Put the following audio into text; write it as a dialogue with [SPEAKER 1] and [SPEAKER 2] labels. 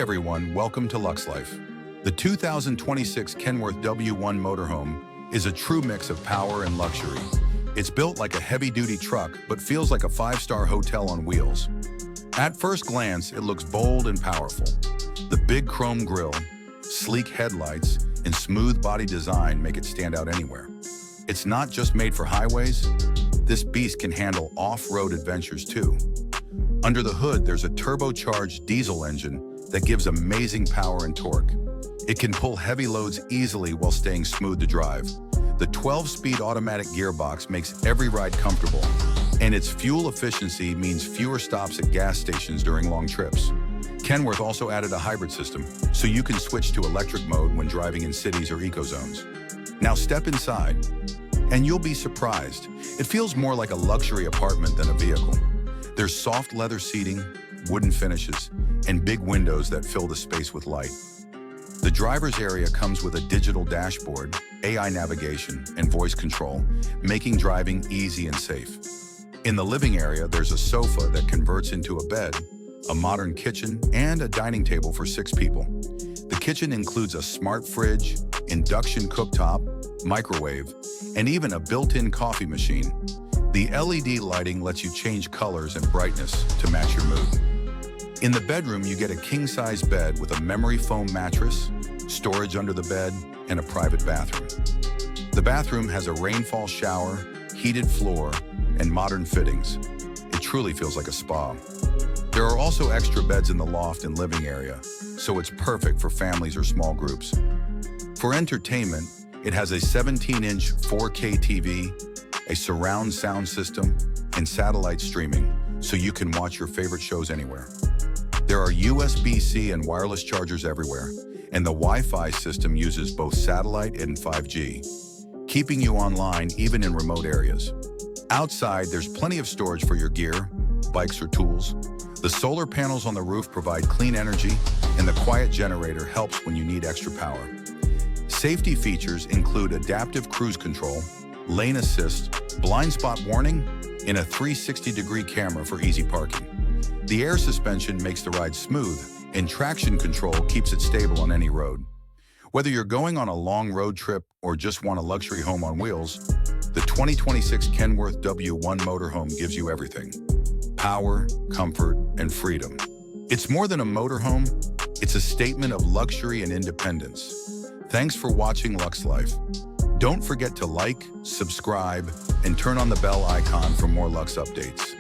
[SPEAKER 1] everyone, welcome to LuxeLife. The 2026 Kenworth W1000 Motorhome is a true mix of power and luxury. It's built like a heavy-duty truck, but feels like a five-star hotel on wheels. At first glance, it looks bold and powerful. The big chrome grille, sleek headlights, and smooth body design make it stand out anywhere. It's not just made for highways. This beast can handle off-road adventures too. Under the hood, there's a turbocharged diesel engine that gives amazing power and torque. It can pull heavy loads easily while staying smooth to drive. The 12-speed automatic gearbox makes every ride comfortable, and its fuel efficiency means fewer stops at gas stations during long trips. Kenworth also added a hybrid system, so you can switch to electric mode when driving in cities or eco-zones. Now step inside, and you'll be surprised. It feels more like a luxury apartment than a vehicle. There's soft leather seating, wooden finishes, and big windows that fill the space with light. The driver's area comes with a digital dashboard, AI navigation, and voice control, making driving easy and safe. In the living area, there's a sofa that converts into a bed, a modern kitchen, and a dining table for 6 people. The kitchen includes a smart fridge, induction cooktop, microwave, and even a built-in coffee machine. The LED lighting lets you change colors and brightness to match your mood. In the bedroom, you get a king-size bed with a memory foam mattress, storage under the bed, and a private bathroom. The bathroom has a rainfall shower, heated floor, and modern fittings. It truly feels like a spa. There are also extra beds in the loft and living area, so it's perfect for families or small groups. For entertainment, it has a 17-inch 4K TV, a surround sound system, and satellite streaming, so you can watch your favorite shows anywhere. There are USB-C and wireless chargers everywhere, and the Wi-Fi system uses both satellite and 5G, keeping you online even in remote areas. Outside, there's plenty of storage for your gear, bikes, or tools. The solar panels on the roof provide clean energy, and the quiet generator helps when you need extra power. Safety features include adaptive cruise control, lane assist, blind spot warning, and a 360-degree camera for easy parking. The air suspension makes the ride smooth, and traction control keeps it stable on any road. Whether you're going on a long road trip or just want a luxury home on wheels, the 2026 Kenworth W1000 Motorhome gives you everything: power, comfort, and freedom. It's more than a motorhome, it's a statement of luxury and independence. Thanks for watching LuxeLife. Don't forget to like, subscribe, and turn on the bell icon for more Luxe updates.